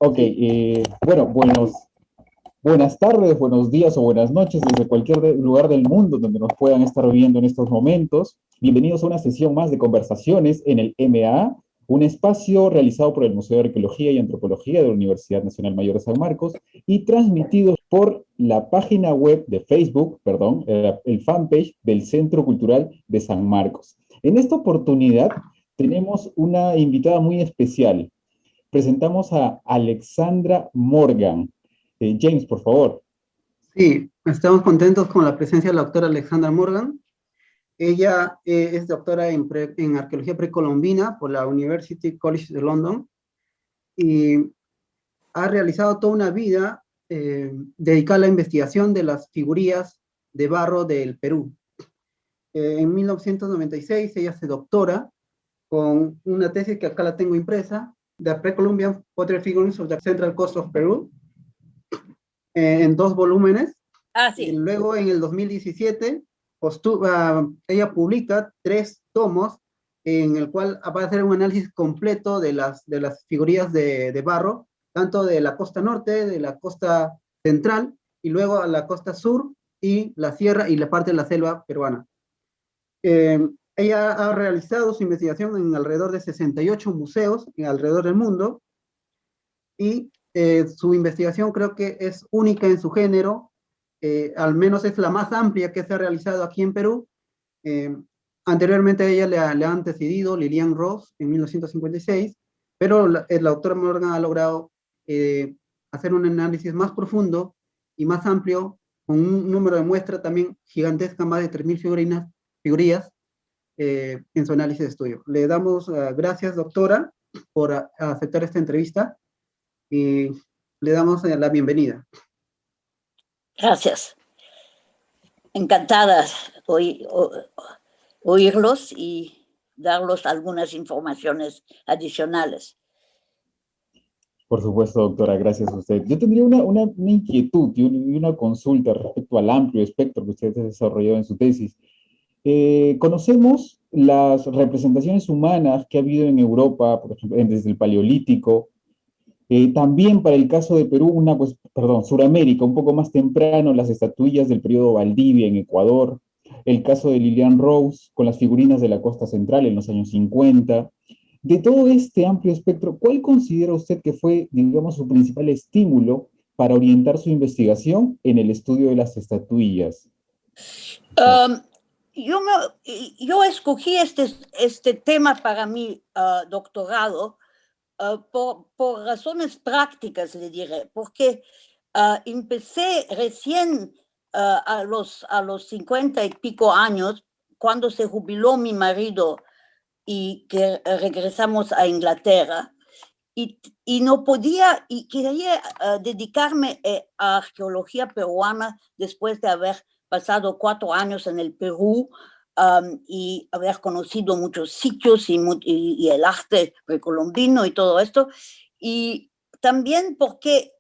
Ok, bueno, buenas tardes, buenos días o buenas noches desde cualquier lugar del mundo donde nos puedan estar viendo en estos momentos. Bienvenidos a una sesión más de conversaciones en el MA, un espacio realizado por el Museo de Arqueología y Antropología de la Universidad Nacional Mayor de San Marcos y transmitidos por la página web de Facebook, perdón, el fanpage del Centro Cultural de San Marcos. En esta oportunidad tenemos una invitada muy especial. Presentamos a Alexandra Morgan. James, por favor. Sí, estamos contentos con la presencia de la doctora Alexandra Morgan. Ella es doctora en arqueología precolombina por la University College de London y ha realizado toda una vida dedicada a la investigación de las figurías de barro del Perú. En 1996 ella se doctora con una tesis que acá la tengo impresa, The Pre-Columbian Pottery Figurines of the Central Coast of Peru, en 2 volúmenes. Sí. Y luego en el 2017 ella publica 3 tomos en el cual va a hacer un análisis completo de las figurías de barro, tanto de la costa norte, de la costa central, y luego a la costa sur, y la sierra y la parte de la selva peruana. Ella ha realizado su investigación en alrededor de 68 museos alrededor del mundo, y su investigación creo que es única en su género, al menos es la más amplia que se ha realizado aquí en Perú. Anteriormente a ella le han antecedido Lilian Ross en 1956, pero la doctora Morgan ha logrado hacer un análisis más profundo y más amplio, con un número de muestras también gigantesca, más de 3.000 figurillas en su análisis de estudio. Le damos gracias, doctora, por aceptar esta entrevista y le damos la bienvenida. Gracias. Encantada oírlos y darlos algunas informaciones adicionales. Por supuesto, doctora, gracias a usted. Yo tendría una inquietud y una consulta respecto al amplio espectro que usted desarrolló en su tesis. Conocemos las representaciones humanas que ha habido en Europa, por ejemplo, desde el Paleolítico. También para el caso de Perú, Suramérica, un poco más temprano, las estatuillas del periodo Valdivia en Ecuador, el caso de Lilian Rose con las figurinas de la costa central en los años 50. De todo este amplio espectro, ¿cuál considera usted que fue, digamos, su principal estímulo para orientar su investigación en el estudio de las estatuillas? Yo escogí este tema para mi doctorado por razones prácticas, le diré, porque empecé recién a los 50 y pico años, cuando se jubiló mi marido y que regresamos a Inglaterra, y no podía, y quería dedicarme a arqueología peruana después de haber pasado 4 años en el Perú y haber conocido muchos sitios y el arte precolombino y todo esto. Y también porque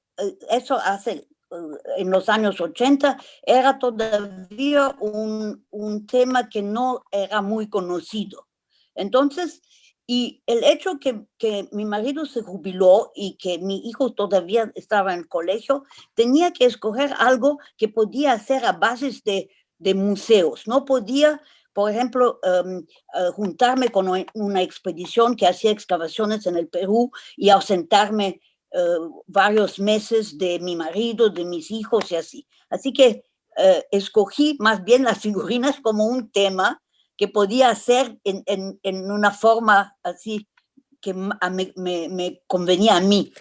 eso hace, en los años 80, era todavía un tema que no era muy conocido. Entonces, y el hecho que mi marido se jubiló y que mi hijo todavía estaba en el colegio, tenía que escoger algo que podía hacer a bases de museos. No podía, por ejemplo, juntarme con una expedición que hacía excavaciones en el Perú y ausentarme varios meses de mi marido, de mis hijos y así. Así que escogí más bien las figurinas como un tema que podía hacer en una forma así que me convenía a mí.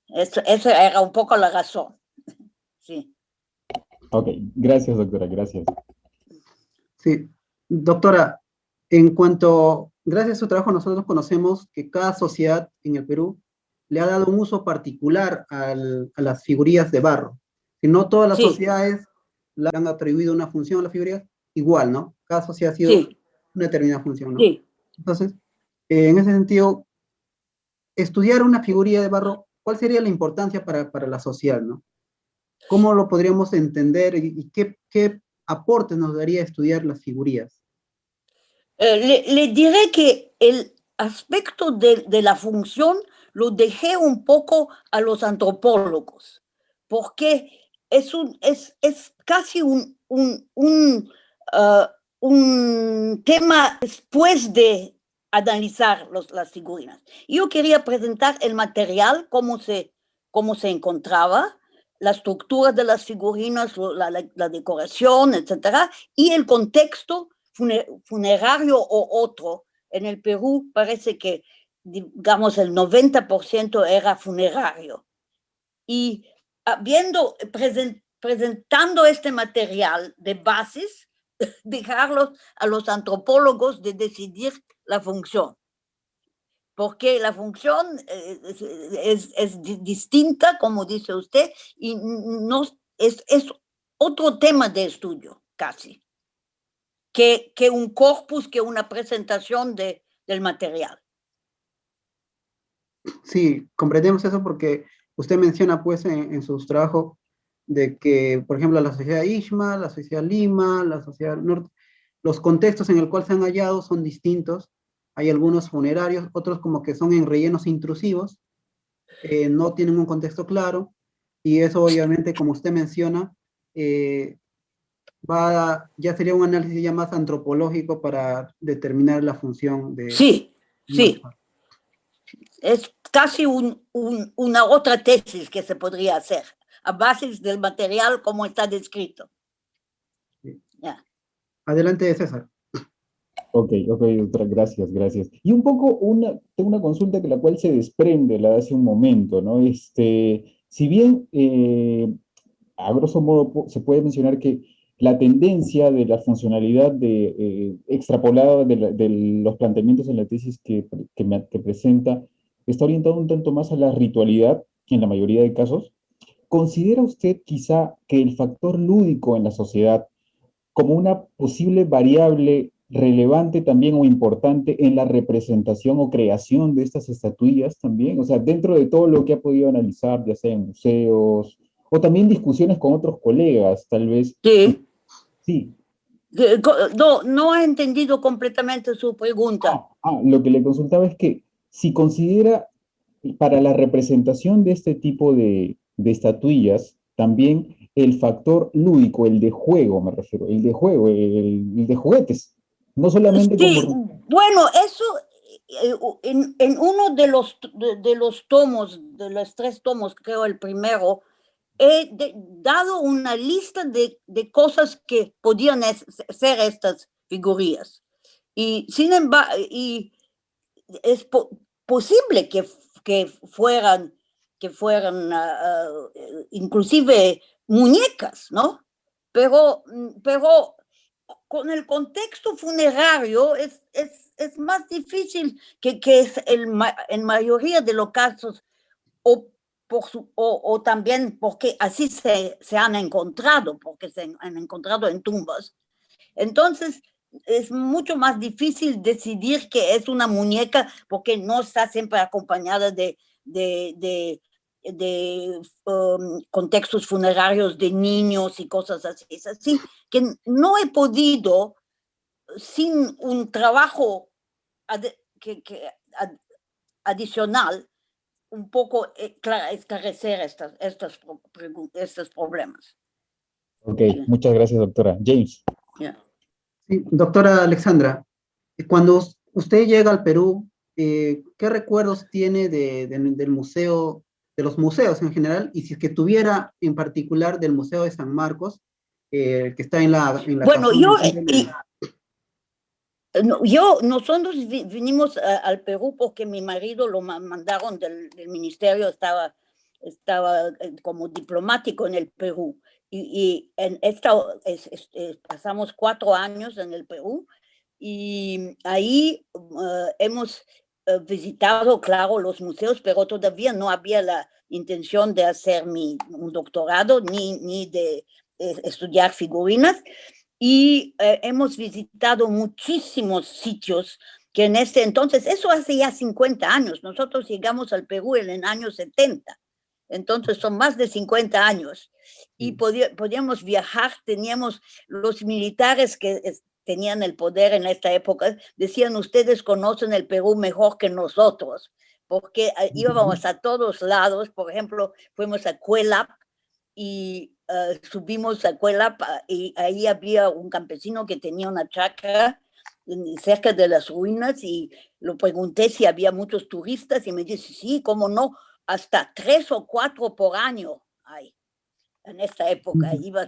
Esa era un poco la razón. Sí. Ok, gracias, doctora, gracias. Sí, doctora, gracias a su trabajo, nosotros conocemos que cada sociedad en el Perú le ha dado un uso particular a las figurillas de barro. Que no todas las sociedades le han atribuido una función a las figurillas igual, ¿no? Cada sociedad ha sido una determinada función, ¿no? Sí. Entonces, en ese sentido, estudiar una figurilla de barro, ¿cuál sería la importancia para la sociedad, ¿no? ¿Cómo lo podríamos entender y qué aportes nos daría estudiar las figurillas? Le diré que el aspecto de la función lo dejé un poco a los antropólogos, porque es casi un tema después de analizar las figurinas. Yo quería presentar el material, cómo se encontraba, la estructura de las figurinas, la decoración, etcétera, y el contexto funerario o otro. En el Perú parece que, digamos, el 90% era funerario. Y presentando este material de bases, dejarlos a los antropólogos de decidir la función. Porque la función es distinta, como dice usted, y no, es otro tema de estudio, casi, que un corpus, que una presentación del material. Sí, comprendemos eso porque usted menciona pues en sus trabajos de que, por ejemplo, la sociedad Ishma, la sociedad Lima, la sociedad Norte, los contextos en el cual se han hallado son distintos. Hay algunos funerarios, otros como que son en rellenos intrusivos, no tienen un contexto claro, y eso obviamente, como usted menciona, ya sería un análisis ya más antropológico para determinar la función de... Sí, sí. Es casi una otra tesis que se podría hacer, a base del material como está descrito. Sí. Yeah. Adelante, César. Ok, doctora, gracias. Y un poco tengo una consulta que la cual se desprende la de hace un momento, ¿no? Si bien a grosso modo se puede mencionar que la tendencia de la funcionalidad extrapolada de los planteamientos en la tesis que presenta está orientado un tanto más a la ritualidad en la mayoría de casos. ¿Considera usted quizá que el factor lúdico en la sociedad como una posible variable relevante también o importante en la representación o creación de estas estatuillas también? O sea, dentro de todo lo que ha podido analizar, ya sea en museos o también discusiones con otros colegas, tal vez. Sí. Sí. No he entendido completamente su pregunta. Lo que le consultaba es que si considera para la representación de este tipo de estatuillas también el factor lúdico, el de juego, me refiero, el de juego, el de juguetes, no solamente Sí, como... bueno, eso en uno de los tomos, de los 3 tomos, creo el primero, he dado una lista de cosas que podían ser estas figurillas. Y sin embargo, es posible que fueran inclusive muñecas, ¿no? Pero con el contexto funerario es más difícil que es en mayoría de los casos, o también porque así se han encontrado, porque se han encontrado en tumbas. Entonces, es mucho más difícil decidir que es una muñeca porque no está siempre acompañada de contextos funerarios de niños y cosas así. Es así que no he podido, sin un trabajo adicional, un poco esclarecer estos problemas. Ok, muchas gracias, doctora. James. Yeah. Sí, doctora Alexandra, cuando usted llega al Perú, ¿qué recuerdos tiene del museo, de los museos en general, y si es que tuviera en particular del Museo de San Marcos, que está en la bueno, nosotros vinimos al Perú porque mi marido lo mandaron del ministerio, estaba como diplomático en el Perú. Y pasamos 4 años en el Perú y ahí hemos visitado, claro, los museos, pero todavía no había la intención de hacer un doctorado ni de estudiar figurinas. Y hemos visitado muchísimos sitios que en este entonces, eso hace ya 50 años, nosotros llegamos al Perú en el año 70, entonces son más de 50 años, y podíamos viajar, teníamos los militares que tenían el poder en esta época, decían, ustedes conocen el Perú mejor que nosotros, porque íbamos a todos lados. Por ejemplo, fuimos a Cuelap y subimos a Cuelap y ahí había un campesino que tenía una chacra cerca de las ruinas y lo pregunté si había muchos turistas y me dice, sí, cómo no, hasta 3 o 4 por año hay. En esta época iba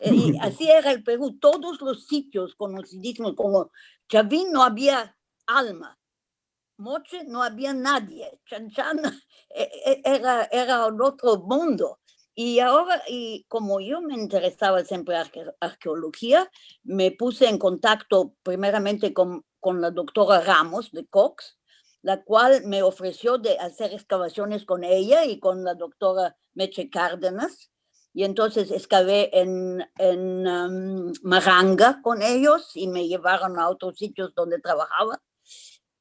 y así era el Perú, todos los sitios conocidísimos, como Chavín no había alma, Moche no había nadie, Chanchan era otro mundo. Y ahora, y como yo me interesaba siempre arqueología, me puse en contacto primeramente con la doctora Ramos de Cox, la cual me ofreció de hacer excavaciones con ella y con la doctora Meche Cárdenas. Y entonces excavé en Maranga con ellos y me llevaron a otros sitios donde trabajaba.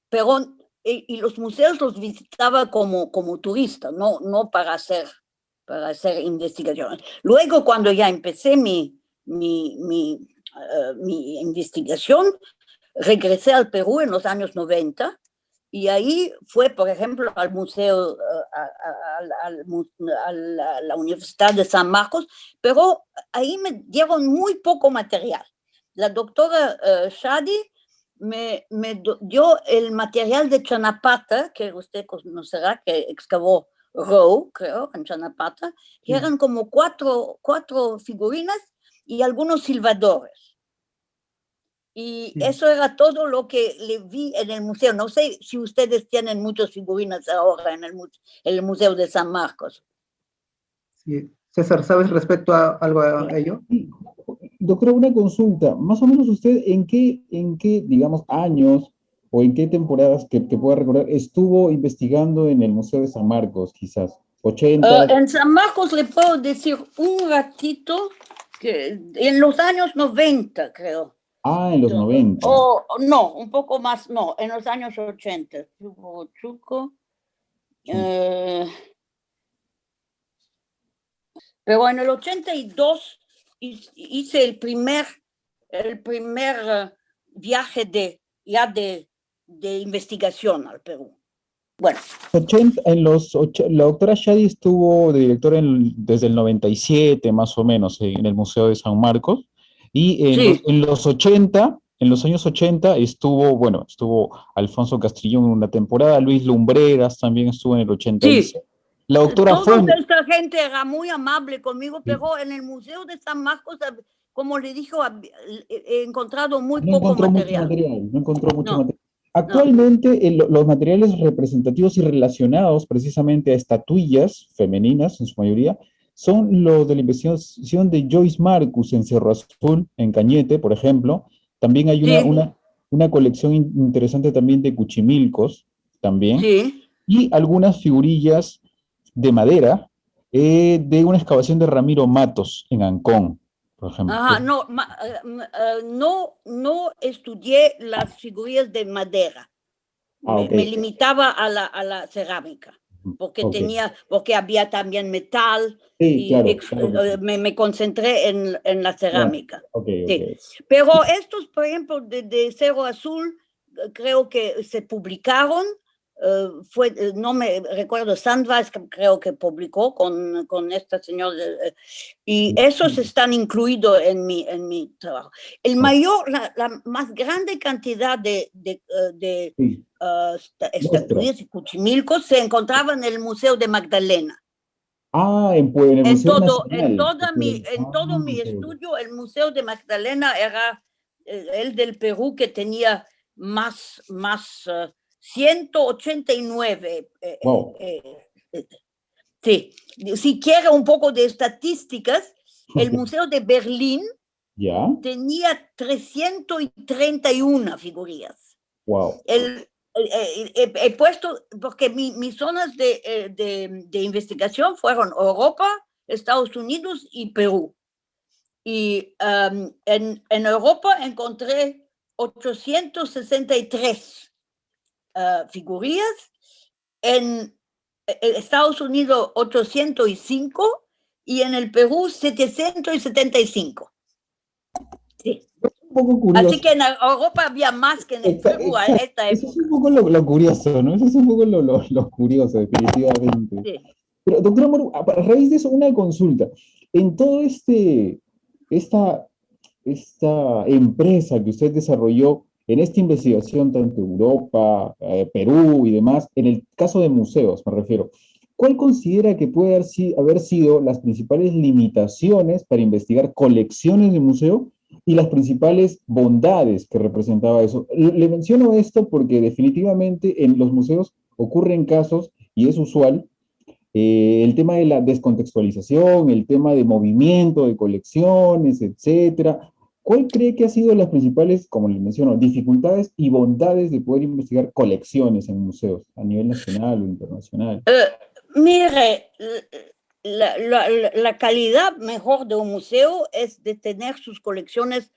Pero, y los museos los visitaba como turista, no para hacer investigaciones. Luego, cuando ya empecé mi investigación, regresé al Perú en los años 90 y ahí fue, por ejemplo, al museo, a la Universidad de San Marcos, pero ahí me dieron muy poco material. La doctora Shadi me dio el material de Chanapata, que usted conocerá, que excavó Rowe, creo, en Chanapata, que eran como cuatro figurinas y algunos silbadores. Y eso era todo lo que le vi en el museo. No sé si ustedes tienen muchas figurinas ahora en el Museo de San Marcos. Sí. César, ¿sabes respecto a algo a ello? Doctora, una consulta. Más o menos usted en qué digamos, años o en qué temporadas que pueda recordar estuvo investigando en el Museo de San Marcos, quizás. 80. En San Marcos le puedo decir un ratito que en los años 90, creo. Ah, en los 90. O no, un poco más, no, en los años 80. Chuco. Pero en el 82 hice el primer viaje de investigación al Perú. Bueno. 80, la doctora Shadi estuvo de directora desde el 97, más o menos, en el Museo de San Marcos. Y en los 80, en los años 80 estuvo Alfonso Castrillón en una temporada, Luis Lumbreras también estuvo en el 86. Sí. La doctora Toda esta gente era muy amable conmigo, pero en el Museo de San Marcos, como le dijo, he encontrado muy poco material. No encontró mucho material. Actualmente, los materiales representativos y relacionados precisamente a estatuillas femeninas, en su mayoría, son los de la investigación de Joyce Marcus en Cerro Azul, en Cañete, por ejemplo. También hay una colección interesante también de cuchimilcos, también. Sí. Y algunas figurillas de madera de una excavación de Ramiro Matos en Ancón, por ejemplo. Ajá, no estudié las figurillas de madera. Me limitaba a la cerámica, porque porque había también metal, y me concentré en la cerámica. Pero estos, por ejemplo, de Cerro Azul, creo que se publicaron. No me recuerdo, Sandvas creo que publicó con esta señora, y esos están incluidos en mi trabajo. La más grande cantidad de estatuillas y cuchimilcos se encontraba en el Museo de Magdalena. Ah, en el Museo En todo mi estudio, el Museo de Magdalena era el del Perú que tenía más 189. Sí, si quiere un poco de estadísticas, el Museo de Berlín tenía 331 figurillas. Wow. He puesto, porque mis zonas de investigación fueron Europa, Estados Unidos y Perú. Y en Europa encontré 863 figurillas, en Estados Unidos 805 y en el Perú 775. Sí. un poco curioso. Así que en Europa había más que en el Perú a Exacto. esta Eso es época. un poco lo curioso, ¿no? Eso es un poco lo curioso, definitivamente. Sí. Pero, doctora Moru, a raíz de eso, una consulta. En todo esta, esta empresa que usted desarrolló, en esta investigación, tanto Europa, Perú y demás, en el caso de museos, me refiero, ¿cuál considera que puede haber sido las principales limitaciones para investigar colecciones de museo y las principales bondades que representaba eso? Le menciono esto porque definitivamente en los museos ocurren casos, y es usual, el tema de la descontextualización, el tema de movimiento de colecciones, etcétera. ¿Cuál cree que ha sido las principales, como les menciono, dificultades y bondades de poder investigar colecciones en museos a nivel nacional o internacional? Mire, la calidad mejor de un museo es de tener sus colecciones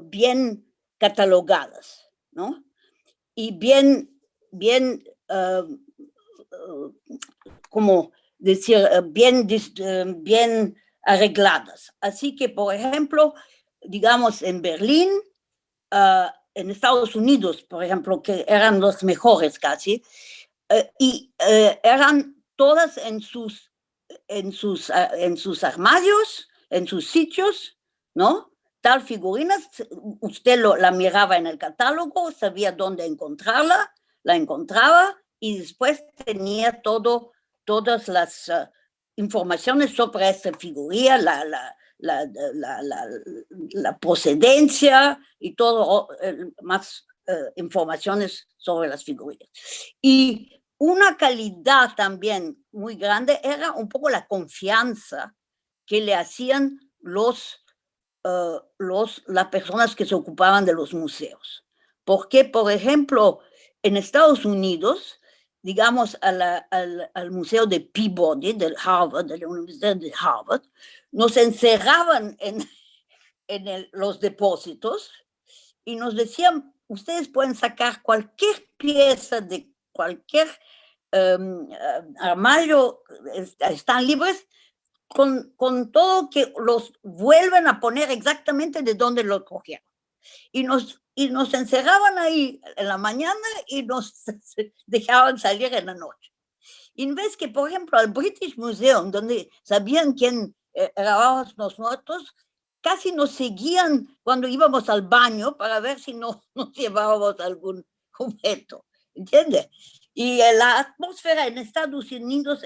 bien catalogadas, ¿no? Y bien como decir, bien arregladas. Así que, por ejemplo, digamos, en Berlín, en Estados Unidos, por ejemplo, que eran los mejores casi, y eran todas en sus armarios, en sus sitios, ¿no? Tal figurina, usted la miraba en el catálogo, sabía dónde encontrarla, la encontraba y después tenía todas las informaciones sobre esa figurilla, la procedencia y todo más informaciones sobre las figurillas. Y una calidad también muy grande era un poco la confianza que le hacían las personas que se ocupaban de los museos. Porque, por ejemplo, en Estados Unidos, digamos, al Museo de Peabody, del Harvard, de la Universidad de Harvard, nos encerraban en los depósitos y nos decían, ustedes pueden sacar cualquier pieza de cualquier armario, están libres, con todo que los vuelven a poner exactamente de donde lo cogieron. Y nos encerraban ahí en la mañana y nos dejaban salir en la noche. Y en vez que, por ejemplo, al British Museum, donde sabían quién éramos nosotros, casi nos seguían cuando íbamos al baño para ver si no nos llevábamos algún objeto, ¿entiendes? Y la atmósfera en Estados Unidos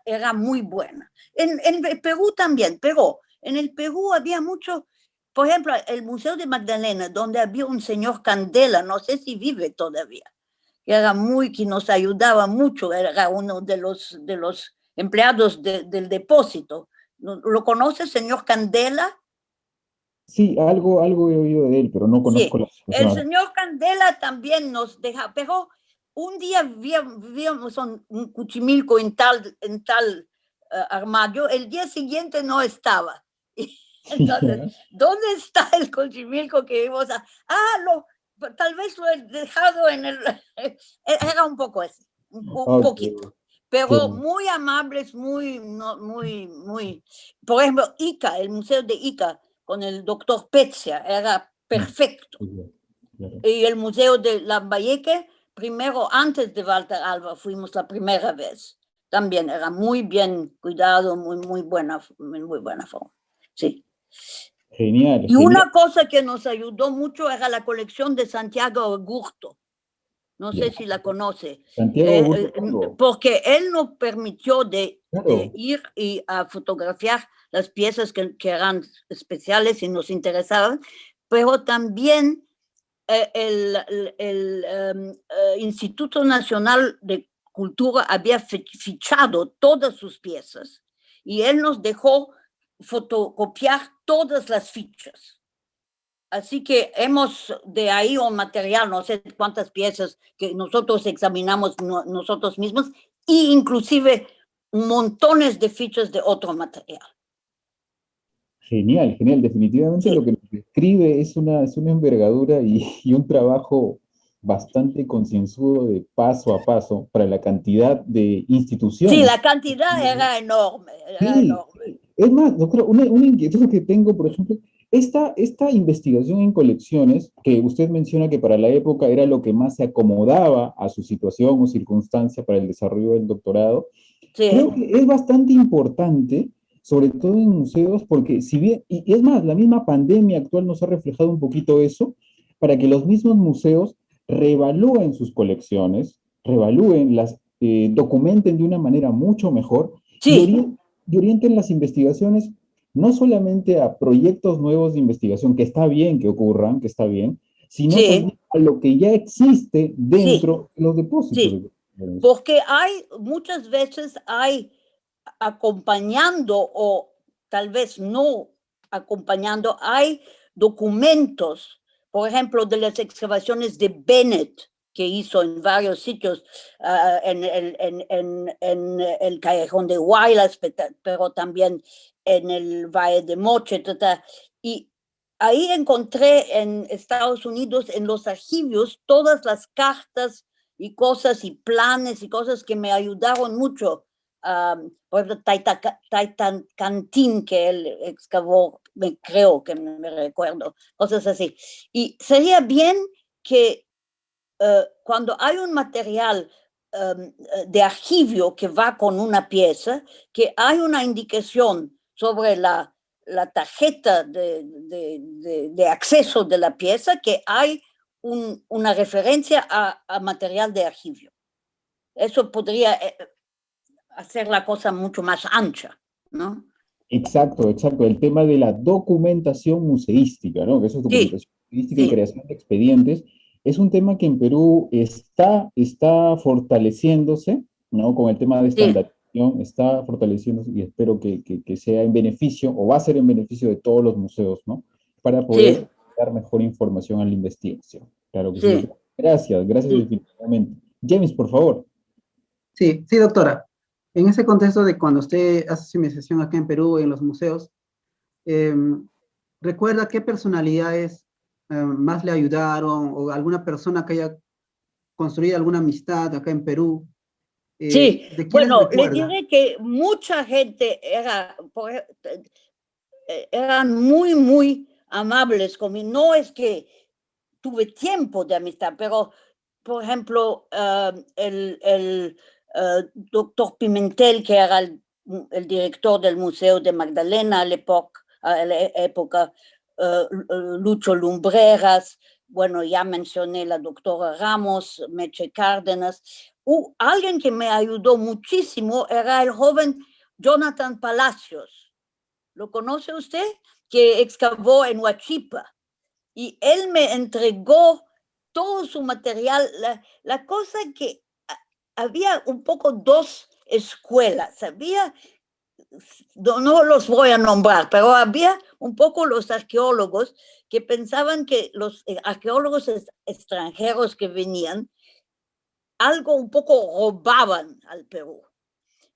era muy buena. En Perú también, pero en el Perú había mucho, por ejemplo, el Museo de Magdalena, donde había un señor Candela, no sé si vive todavía, que nos ayudaba mucho, era uno de los empleados del depósito. ¿Lo conoce, señor Candela? Sí, algo he oído de él, pero no conozco Sí, la el persona. señor Candela también nos deja, pero un día vimos un Cuchimilco en tal armario, el día siguiente no estaba. Entonces, Ya. ¿dónde está el Cuchimilco que vimos? Tal vez lo he dejado en el... Era un poco así, un poquito. Pero Sí. muy amables, muy... Por ejemplo, Ica, el Museo de Ica, con el doctor Petzia, era perfecto. Claro. Y el Museo de Lambayeque, primero, antes de Walter Alva, fuimos la primera vez. También era muy bien cuidado, muy buena forma. Sí. Genial, Y genial. una cosa que nos ayudó mucho era la colección de Santiago Agurto. No sé si la conoce. Santiago Augusto. Porque él nos permitió de Claro. ir y a fotografiar las piezas que eran especiales y nos interesaban, pero también el Instituto Nacional de Cultura había fichado todas sus piezas y él nos dejó fotocopiar todas las fichas. Así que hemos de ahí un material, no sé cuántas piezas que nosotros examinamos nosotros mismos, e inclusive montones de fichas de otro material. Genial, genial. Definitivamente lo Sí. que nos describe es una envergadura y un trabajo bastante concienzudo de paso a paso para la cantidad de Sí, instituciones. la cantidad era enorme, era Sí, enorme. sí. Es más, doctora, una inquietud que tengo, por ejemplo, esta investigación en colecciones, que usted menciona que para la época era lo que más se acomodaba a su situación o circunstancia para el desarrollo del doctorado, creo Sí, que es bastante importante, sobre todo en museos, porque si bien, y es más, la misma pandemia actual nos ha reflejado un poquito eso, para que los mismos museos reevalúen sus colecciones, reevalúen documenten de una manera mucho mejor y, sí, y orienten las investigaciones no solamente a proyectos nuevos de investigación, que está bien que ocurran, que está bien, sino sí, también a lo que ya existe sí, dentro de los depósitos. sí. Porque hay, muchas veces hay acompañando o tal vez no acompañando, hay documentos, por ejemplo, de las excavaciones de Bennett, que hizo en varios sitios, en el Callejón de Huaylas, pero también en el Valle de Moche, etc. Y ahí encontré en Estados Unidos, en los archivos, todas las cartas y cosas y planes y cosas que me ayudaron mucho. Por ejemplo, Taitan Cantín, que él excavó, creo que me recuerdo, cosas así. Y sería bien que cuando hay un material de archivio que va con una pieza, que hay una indicación sobre la tarjeta de acceso de la pieza, que hay una referencia a material de archivio. Eso podría hacer la cosa mucho más ancha, ¿no? Exacto, exacto. El tema de la documentación museística, ¿no? Que eso es Sí, documentación museística y sí, creación de expedientes. Es un tema que en Perú está fortaleciéndose, ¿no? Con el tema de sí, estandarización, está fortaleciéndose y espero que sea en beneficio o va a ser en beneficio de todos los museos, ¿no? Para sí, poder dar mejor información a la investigación. Claro que sí, sí, doctor. Gracias, gracias sí. definitivamente. James, por favor. Sí, sí, doctora. En ese contexto de cuando usted hace su investigación acá en Perú, en los museos, eh, ¿recuerda qué personalidades más le ayudaron o alguna persona que haya construido alguna amistad acá en Perú? Sí, ¿De quiénes bueno, le recuerda? diré que mucha gente eran muy, muy amables conmigo. No es que tuve tiempo de amistad, pero, por ejemplo, el doctor Pimentel, que era el director del Museo de Magdalena a la época, Lucho Lumbreras, bueno, ya mencioné la doctora Ramos, Meche Cárdenas. Alguien que me ayudó muchísimo era el joven Jonathan Palacios. ¿Lo conoce usted? Que excavó en Huachipa y él me entregó todo su material. La cosa que había un poco dos escuelas, había, no los voy a nombrar, pero había un poco los arqueólogos que pensaban que los arqueólogos extranjeros que venían algo un poco robaban al Perú.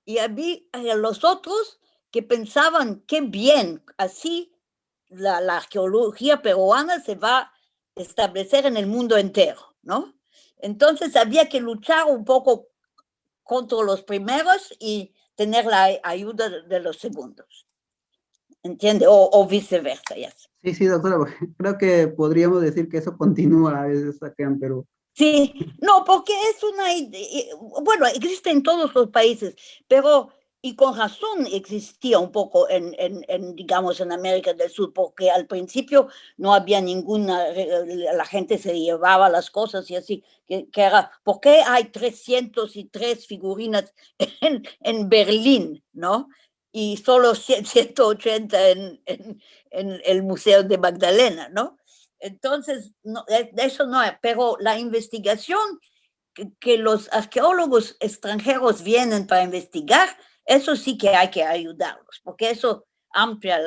Y había los otros que pensaban qué bien, así la arqueología peruana se va a establecer en el mundo entero, ¿no? Entonces había que luchar un poco contra los primeros y tener la ayuda de los segundos, ¿entiende? O viceversa, ya. Sí, sí, doctora, porque creo que podríamos decir que eso continúa a veces acá en Perú. Sí, no, porque es bueno, existe en todos los países, pero, y con razón existía un poco digamos, en América del Sur, porque al principio no había ninguna, la gente se llevaba las cosas y así, que era, ¿por qué hay 303 figurinas en Berlín, no? Y solo 180 en el Museo de Magdalena, ¿no? Entonces, no, eso no es, pero la investigación que los arqueólogos extranjeros vienen para investigar, eso sí que hay que ayudarlos, porque eso amplia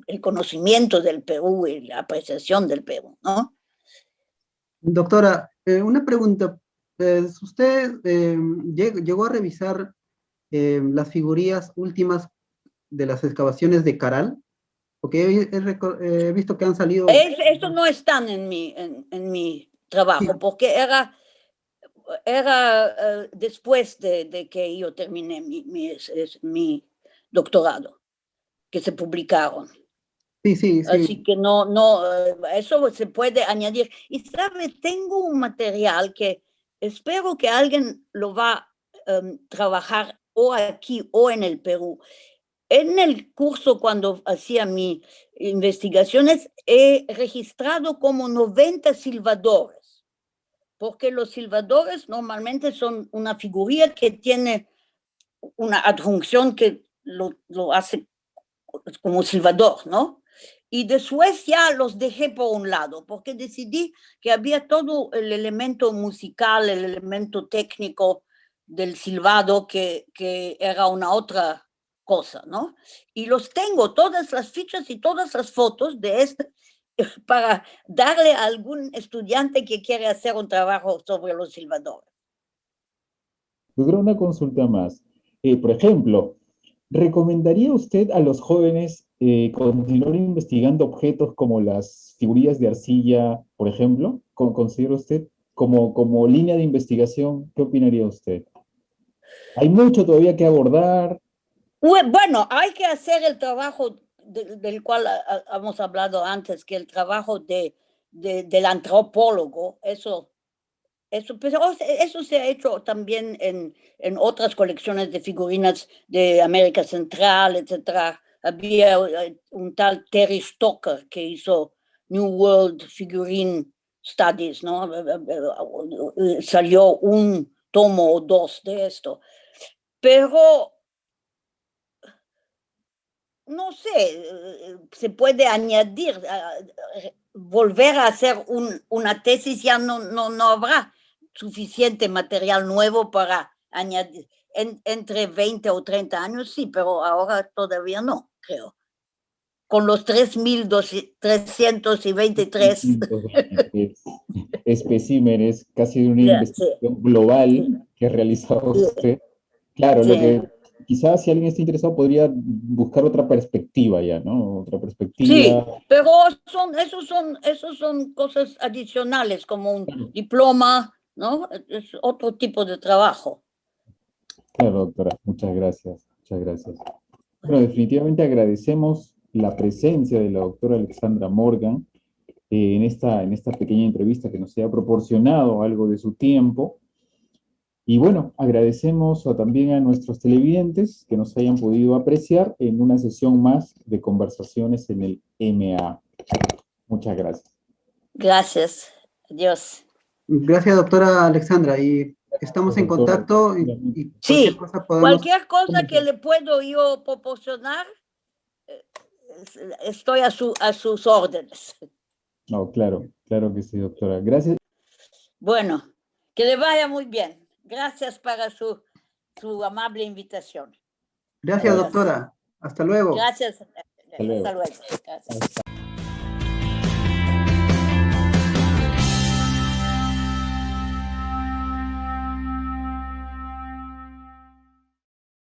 el conocimiento del Perú y la apreciación del Perú, ¿no? Doctora, una pregunta. ¿Usted llegó a revisar las figurillas últimas de las excavaciones de Caral? Porque he visto que han salido. Eso no están en mi Sí, trabajo, porque era después de que yo terminé mi doctorado, que se publicaron. Sí, sí, sí. Así que eso se puede añadir. Y sabe, tengo un material que espero que alguien lo va a trabajar o aquí o en el Perú. En el curso, cuando hacía mis investigaciones, he registrado como 90 silbadores, porque los silbadores normalmente son una figurilla que tiene una adjunción que lo hace como silbador, ¿no? Y después ya los dejé por un lado, porque decidí que había todo el elemento musical, el elemento técnico del silbado que era una otra cosa, ¿no? Y los tengo, todas las fichas y todas las fotos de este, para darle a algún estudiante que quiere hacer un trabajo sobre los silbadores. Doctora, una consulta más. Por ejemplo, ¿recomendaría usted a los jóvenes continuar investigando objetos como las figurillas de arcilla, por ejemplo? ¿Considera usted como línea de investigación? ¿Qué opinaría usted? Hay mucho todavía que abordar. Bueno, hay que hacer el trabajo del cual hemos hablado antes, que el trabajo del antropólogo, pero eso se ha hecho también en otras colecciones de figurinas de América Central, etc. Había un tal Terry Stocker que hizo New World Figurine Studies, ¿no? Salió un tomo o dos de esto. Pero no sé, se puede añadir, volver a hacer una tesis, ya no habrá suficiente material nuevo para añadir. Entre 20 o 30 años sí, pero ahora todavía no, creo. Con los 3.323 especímenes, casi de una yeah, sí, investigación global sí, que ha realizado sí, usted. Claro, lo sí. que quizás si alguien está interesado podría buscar otra perspectiva ya, ¿no? Otra perspectiva. Sí, pero esos son cosas adicionales, como un diploma, ¿no? Es otro tipo de trabajo. Claro, doctora, muchas gracias, muchas gracias. Bueno, definitivamente agradecemos la presencia de la doctora Alexandra Morgan en esta pequeña entrevista que nos haya proporcionado algo de su tiempo. Y bueno, agradecemos también a nuestros televidentes que nos hayan podido apreciar en una sesión más de conversaciones en el MA. Muchas gracias. Gracias. Adiós. Gracias, doctora Alexandra. Y estamos en Doctora. contacto y cualquier Sí, cosa podemos cualquier cosa que conversar. le puedo yo proporcionar, estoy a sus órdenes. No, claro, claro que sí, doctora. Gracias. Bueno, que le vaya muy bien. Gracias para su amable invitación. Gracias, Adiós. doctora. Hasta luego. Gracias. Hasta luego. Hasta luego. Gracias.